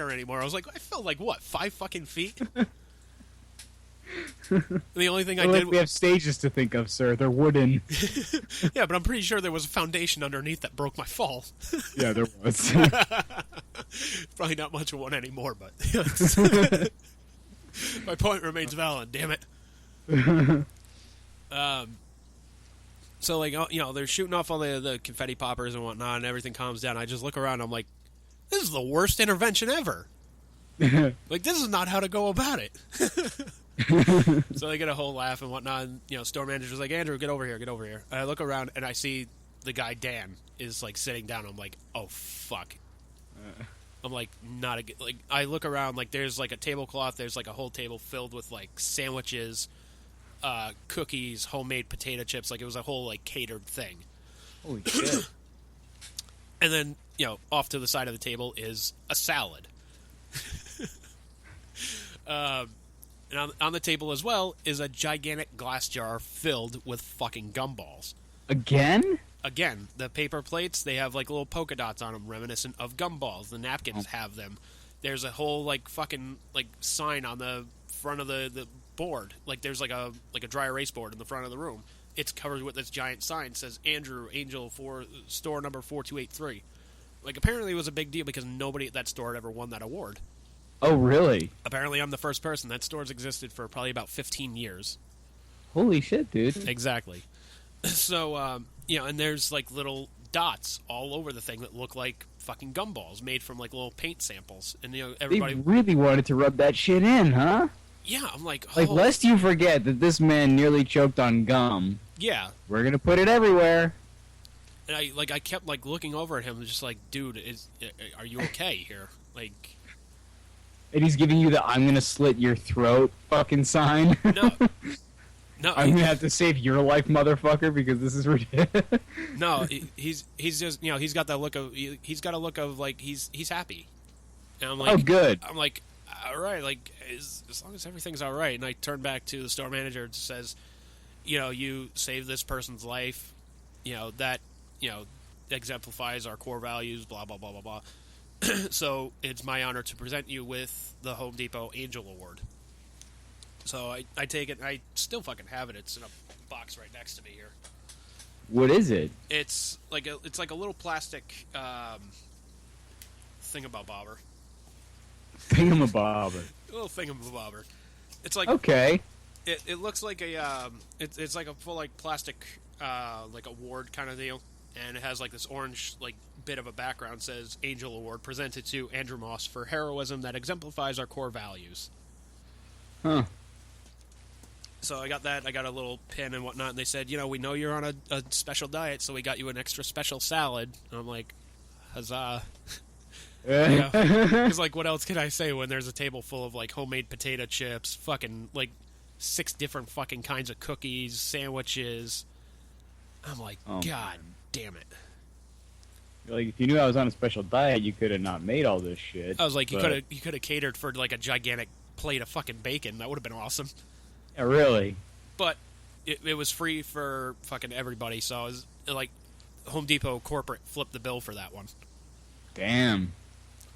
anymore. I was like, I felt like, what, 5 fucking feet? The only thing I did... We have stages to think of, sir. They're wooden. Yeah, but I'm pretty sure there was a foundation underneath that broke my fall. Yeah, there was. Probably not much of one anymore, but... My point remains valid, damn it. So, like, you know, they're shooting off all the confetti poppers and whatnot, and everything calms down. I just look around, and I'm like, this is the worst intervention ever. Like, this is not how to go about it. So they get a whole laugh and whatnot, and, you know, store manager's like, Andrew, get over here. And I look around, and I see the guy, Dan, is, like, sitting down. I'm like, oh, fuck. I'm like, not a good... Like, I look around, like, there's, like, a tablecloth. There's, like, a whole table filled with, like, sandwiches, cookies, homemade potato chips. Like, it was a whole, like, catered thing. Holy shit. And then, you know, off to the side of the table is a salad. And on the table as well is a gigantic glass jar filled with fucking gumballs. Again? Again, the paper plates, they have like little polka dots on them reminiscent of gumballs. The napkins have them. There's a whole like fucking like sign on the front of the board. Like there's like a dry erase board in the front of the room. It's covered with this giant sign. It says Andrew Angel for store number 4283. Like apparently it was a big deal because nobody at that store had ever won that award. Oh, really? Apparently I'm the first person. That store's existed for probably about 15 years. Holy shit, dude. Exactly. So, you know, and there's, like, little dots all over the thing that look like fucking gumballs made from, like, little paint samples. And, you know, everybody... They really wanted to rub that shit in, huh? Yeah, I'm like... Like, lest you forget that this man nearly choked on gum. Yeah. We're gonna put it everywhere. And I kept, like, looking over at him, just like, dude, are you okay here? Like... And he's giving you the "I'm gonna slit your throat" fucking sign. No, I'm gonna have to save your life, motherfucker, because this is ridiculous. No, he's just, you know, he's got that look of he's got a look of like he's happy. And I'm like, oh, good. I'm like, all right, like as long as everything's all right. And I turn back to the store manager and says, you know, you saved this person's life. You know that, you know, exemplifies our core values. Blah blah blah blah blah. So it's my honor to present you with the Home Depot Angel Award. So I take it. I still fucking have it. It's in a box right next to me here. What is it? It's like a little plastic thingamabobber. Thingamabobber. A little thingamabobber. It's like okay. It looks like a it's like a full like plastic like award kind of deal. And it has like this orange like bit of a background, says Angel Award presented to Andrew Moss for heroism that exemplifies our core values. Huh. So I got that. I got a little pin and whatnot. And they said, you know, we know you're on a special diet, so we got you an extra special salad. And I'm like, huzzah. Because like, what else can I say when there's a table full of like homemade potato chips, fucking like 6 different fucking kinds of cookies, sandwiches. I'm like, God damn it. Like, if you knew I was on a special diet, you could have not made all this shit. I was like, you could have catered for like a gigantic plate of fucking bacon. That would have been awesome. Yeah, really. But it was free for fucking everybody, so I was like, Home Depot corporate flipped the bill for that one. Damn.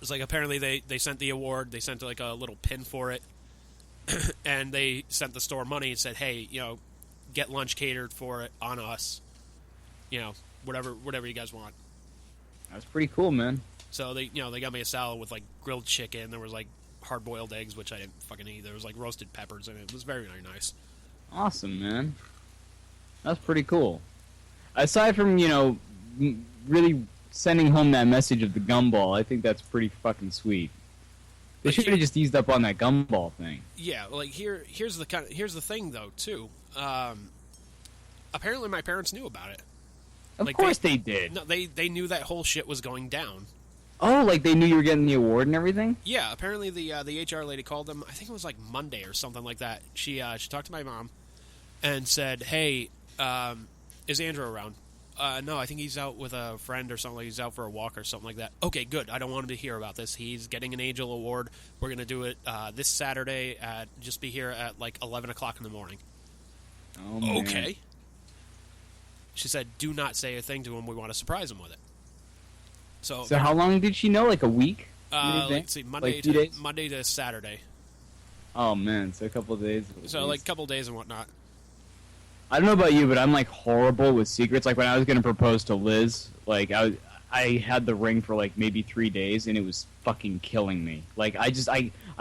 It's like apparently they sent the award, they sent like a little pin for it, and they sent the store money and said, hey, you know, get lunch catered for it on us. You know, whatever you guys want. That's pretty cool, man. So they got me a salad with like grilled chicken. There was like hard-boiled eggs, which I didn't fucking eat. There was like roasted peppers in it. It was very, very nice. Awesome, man. That's pretty cool. Aside from, you know, really sending home that message of the gumball, I think that's pretty fucking sweet. They should have just eased up on that gumball thing. Yeah, like here's the thing though too. Apparently my parents knew about it. Of course they did. No, they knew that whole shit was going down. Oh, like they knew you were getting the award and everything? Yeah, apparently the HR lady called them. I think it was like Monday or something like that. She talked to my mom and said, "Hey, is Andrew around?" No, I think he's out with a friend or something. Like he's out for a walk or something like that. Okay, good. I don't want him to hear about this. He's getting an Angel Award. We're gonna do it this Saturday just be here at like 11 o'clock in the morning. Oh, man. Okay. She said, "Do not say a thing to him. We want to surprise him with it." So how long did she know? Like a week? Let's see, Monday to Saturday. Oh man, so a couple of days. So like a couple of days and whatnot. I don't know about you, but I'm like horrible with secrets. Like when I was gonna propose to Liz, like I had the ring for like maybe 3 days, and it was fucking killing me. Like I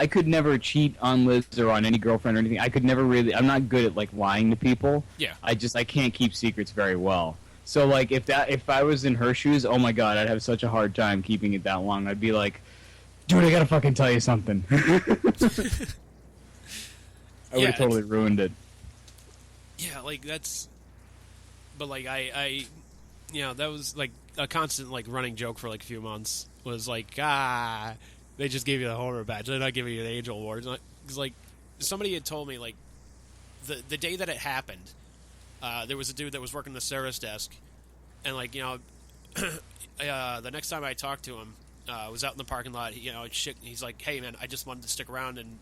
could never cheat on Liz or on any girlfriend or anything. I could never really. I'm not good at like lying to people. Yeah. I can't keep secrets very well. So like if I was in her shoes, oh my god, I'd have such a hard time keeping it that long. I'd be like, dude, I gotta fucking tell you something. I would have totally ruined it. Yeah, like that's. But like I that was like a constant like running joke for like a few months. Was like they just gave you the Homer badge. They're not giving you the Angel Award. Because like somebody had told me like the day that it happened, there was a dude that was working the service desk, and like the next time I talked to him, I was out in the parking lot. He's like, "Hey man, I just wanted to stick around and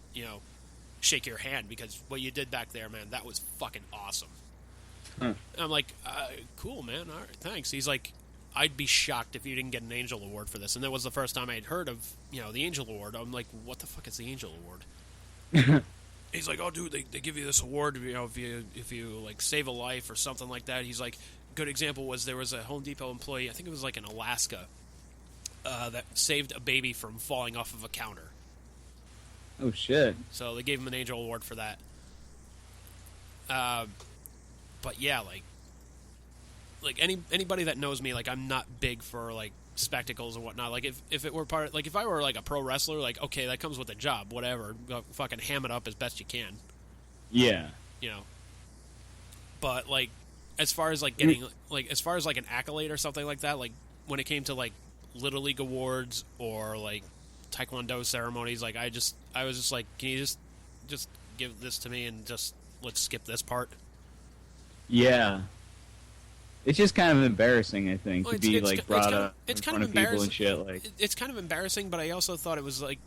shake your hand because what you did back there, man, that was fucking awesome." And I'm like, cool, man. All right, thanks. He's like, I'd be shocked if you didn't get an Angel Award for this. And that was the first time I'd heard of, the Angel Award. I'm like, what the fuck is the Angel Award? He's like, oh, dude, they give you this award, if you like save a life or something like that. He's like, good example was there was a Home Depot employee, I think it was like in Alaska, that saved a baby from falling off of a counter. Oh shit! So they gave him an Angel Award for that. But yeah, like anybody that knows me, like I'm not big for like spectacles and whatnot. Like if it were if I were like a pro wrestler, like okay, that comes with a job, whatever. Go fucking ham it up as best you can. Yeah. But like as far as like getting an accolade or something like that, like when it came to like Little League awards or like Taekwondo ceremonies, like I was just like, can you just give this to me and just let's skip this part? Yeah. It's just kind of embarrassing, I think, to be like brought up in front of people and shit. Like it's kind of embarrassing, but I also thought it was like,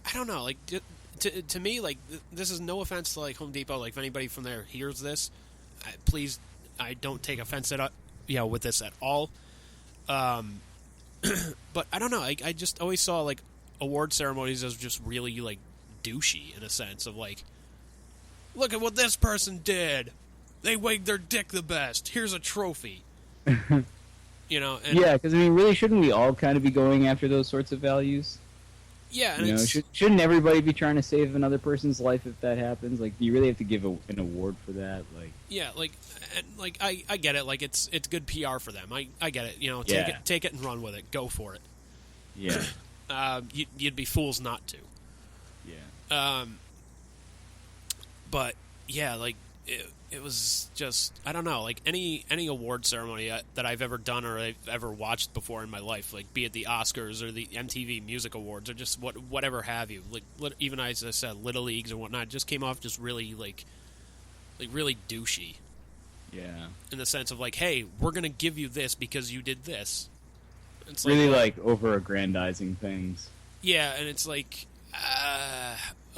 I don't know, like to me, like this is no offense to like Home Depot. Like if anybody from there hears this, please, I don't take offense at with this at all. But I don't know. I just always saw like award ceremonies as just really like douchey in a sense of like, look at what this person did. They wigged their dick the best. Here's a trophy. And, yeah, because I mean, really, shouldn't we all kind of be going after those sorts of values? Yeah, and shouldn't everybody be trying to save another person's life if that happens? Like, do you really have to give an award for that? Like, yeah, I get it. Like, it's good PR for them. I get it. Take it and run with it. Go for it. Yeah. You'd be fools not to. Yeah. But yeah, like it was just, I don't know, like any award ceremony that I've ever done or I've ever watched before in my life, like be it the Oscars or the MTV Music Awards or just whatever have you, like even as I said, Little Leagues and whatnot, just came off just really like really douchey. Yeah. In the sense of like, hey, we're gonna give you this because you did this. It's really like over-aggrandizing things. Yeah, and it's like,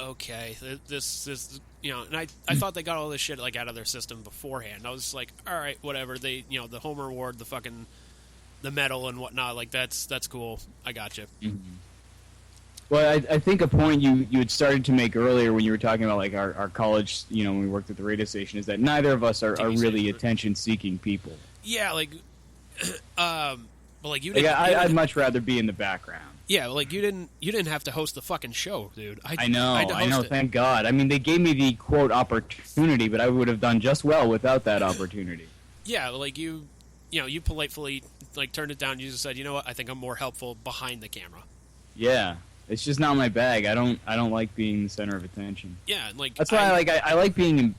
okay, this and I thought they got all this shit like out of their system beforehand. I was like, all right, whatever. They, the Homer Award, the medal and whatnot, like that's cool. I got you. Mm-hmm. Well, I think a point you had started to make earlier when you were talking about like our college, when we worked at the radio station, is that neither of us are really attention-seeking people. Yeah, like, but like you. I'd much rather be in the background. Yeah, like you didn't have to host the fucking show, dude. I know. Thank God. I mean, they gave me the quote opportunity, but I would have done just well without that opportunity. Yeah, like you politely like turned it down. You just said, you know what? I think I'm more helpful behind the camera. Yeah, it's just not my bag. I don't like being the center of attention. Yeah, like that's why I like being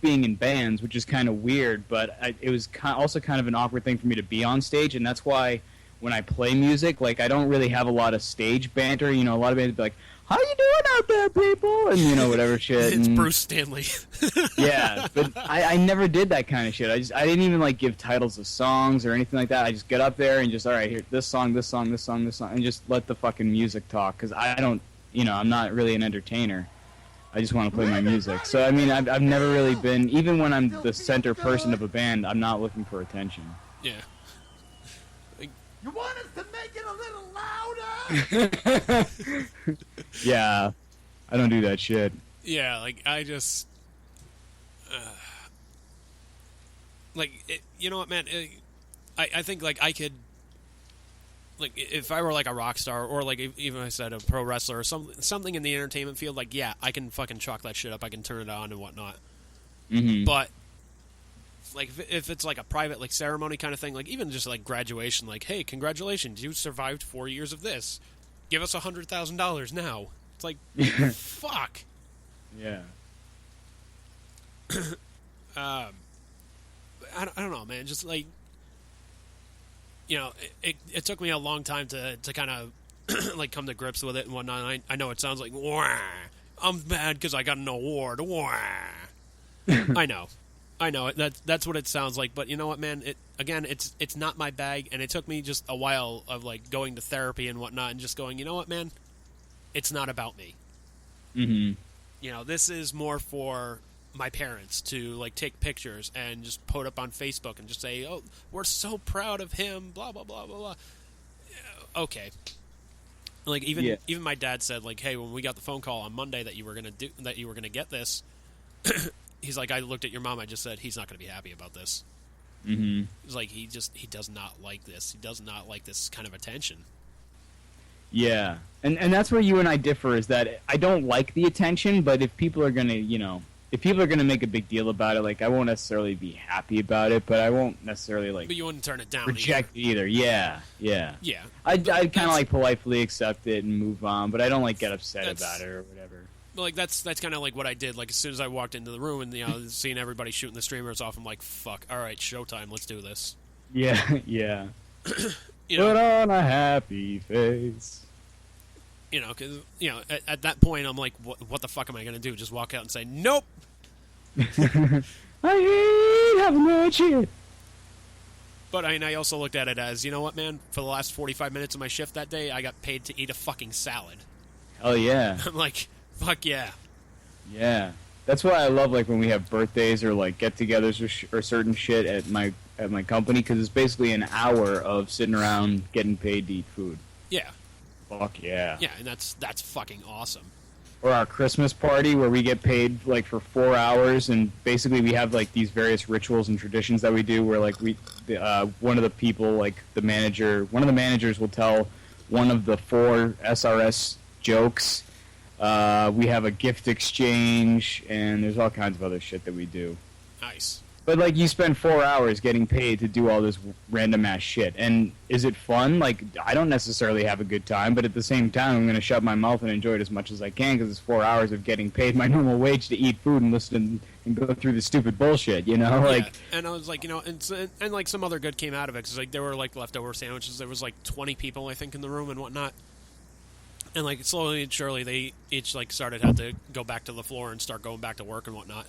in bands, which is kind of weird, but it was also kind of an awkward thing for me to be on stage, and that's why. When I play music, like, I don't really have a lot of stage banter. A lot of bands be like, how you doing out there, people? And, whatever shit. It's Bruce Stanley. Yeah, but I never did that kind of shit. I didn't even, like, give titles of songs or anything like that. I just get up there and just, all right, here, this song, and just let the fucking music talk. Because I don't, I'm not really an entertainer. I just want to play my music. So, I mean, I've never really been, even when I'm the center person of a band, I'm not looking for attention. Yeah. You want us to make it a little louder? Yeah, I don't do that shit. Yeah, like, I just... you know what, man? I think, like, I could... Like, if I were, like, a rock star, or, like, even if I said a pro wrestler, or something in the entertainment field, like, yeah, I can fucking chalk that shit up. I can turn it on and whatnot. Mm-hmm. But, like, if it's, like, a private, like, ceremony kind of thing, like, even just, like, graduation, like, hey, congratulations, you survived 4 years of this. Give us $100,000 now. It's like, fuck. Yeah. I don't know, man. Just, like... You know, it took me a long time to kind of like come to grips with it and whatnot. I know it sounds like, wah, I'm mad because I got an award. Wah. I know, that's what it sounds like. But you know what, man? It's not my bag, and it took me just a while of like going to therapy and whatnot, and just going, you know what, man? It's not about me. Mm-hmm. You know, this is more for my parents to like take pictures and just put up on Facebook and just say, "Oh, we're so proud of him." Blah blah blah blah blah. Okay. Like even my dad said, like, "Hey, when we got the phone call on Monday that you were gonna get this," he's like, "I looked at your mom. I just said he's not gonna be happy about this." Mm-hmm. It's like he does not like this. He does not like this kind of attention. Yeah, and that's where you and I differ. Is that I don't like the attention, but if people are gonna, if people are going to make a big deal about it, like, I won't necessarily be happy about it, but I won't necessarily, like... But you wouldn't turn it down reject either. Yeah. Yeah. I'd kind of, like, politely accept it and move on, but I don't, like, get upset about it or whatever. But, like, that's kind of, like, what I did. Like, as soon as I walked into the room and, seeing everybody shooting the streamers off, I'm like, fuck, all right, showtime, let's do this. Yeah. Put on a happy face. Because, at that point, I'm like, what the fuck am I going to do? Just walk out and say, nope! I hate having that shit. But, I also looked at it as, you know what, man? For the last 45 minutes of my shift that day, I got paid to eat a fucking salad. Hell yeah. I'm like, fuck yeah. Yeah. That's why I love, like, when we have birthdays or, like, get-togethers or certain shit at my company, because it's basically an hour of sitting around getting paid to eat food. Yeah. Fuck yeah. Yeah, and that's fucking awesome. Or our Christmas party where we get paid like for 4 hours, and basically we have like these various rituals and traditions that we do where like one of the people, like one of the managers will tell one of the 4 SRS jokes. We have a gift exchange, and there's all kinds of other shit that we do. Nice. But, like, you spend 4 hours getting paid to do all this random-ass shit. And is it fun? Like, I don't necessarily have a good time, but at the same time, I'm going to shut my mouth and enjoy it as much as I can because it's 4 hours of getting paid my normal wage to eat food and listen and go through the stupid bullshit, Like, yeah. And I was like, and like, some other good came out of it because, like, there were, like, leftover sandwiches. There was, like, 20 people, I think, in the room and whatnot. And, like, slowly and surely, they each, like, had to go back to the floor and start going back to work and whatnot.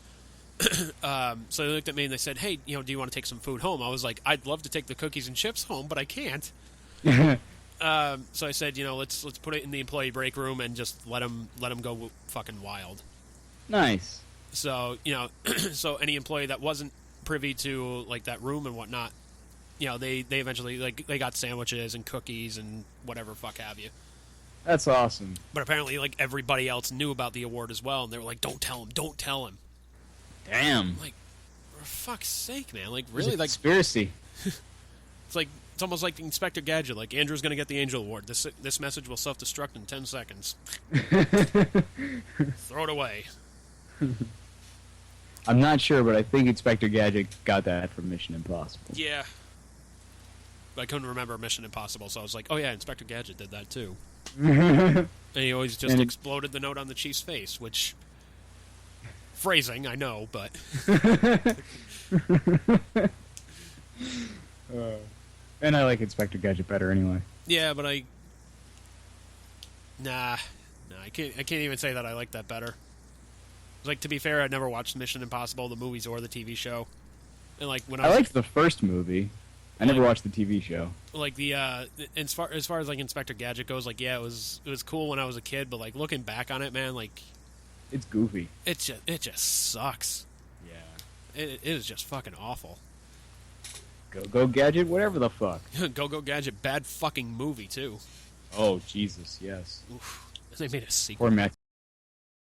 So they looked at me and they said, "Hey, do you want to take some food home?" I was like, "I'd love to take the cookies and chips home, but I can't." So I said, let's put it in the employee break room and just let them go fucking wild. Nice. So so any employee that wasn't privy to like that room and whatnot, they eventually like they got sandwiches and cookies and whatever fuck have you. That's awesome. But apparently, like everybody else knew about the award as well, and they were like, "Don't tell him, don't tell him." Damn. Like, for fuck's sake, man. Like, really? Like, conspiracy. It's almost like the Inspector Gadget. Like, Andrew's going to get the Angel Award. This message will self-destruct in 10 seconds. Throw it away. I'm not sure, but I think Inspector Gadget got that from Mission Impossible. Yeah. But I couldn't remember Mission Impossible, so I was like, oh yeah, Inspector Gadget did that too. And he always just exploded the note on the chief's face, which... Phrasing, I know, but... And I like Inspector Gadget better anyway. Yeah, but I can't even say that I like that better. Like, to be fair, I'd never watched Mission Impossible, the movies or the TV show. And like when I liked the first movie. I never watched the TV show. Like as far as like Inspector Gadget goes, like yeah, it was cool when I was a kid, but like looking back on it, man, like it's goofy. It just sucks. Yeah. It is just fucking awful. Go Gadget, whatever the fuck. Go Gadget, bad fucking movie too. Oh Jesus, yes. Oof. They made a sequel. Poor Matthew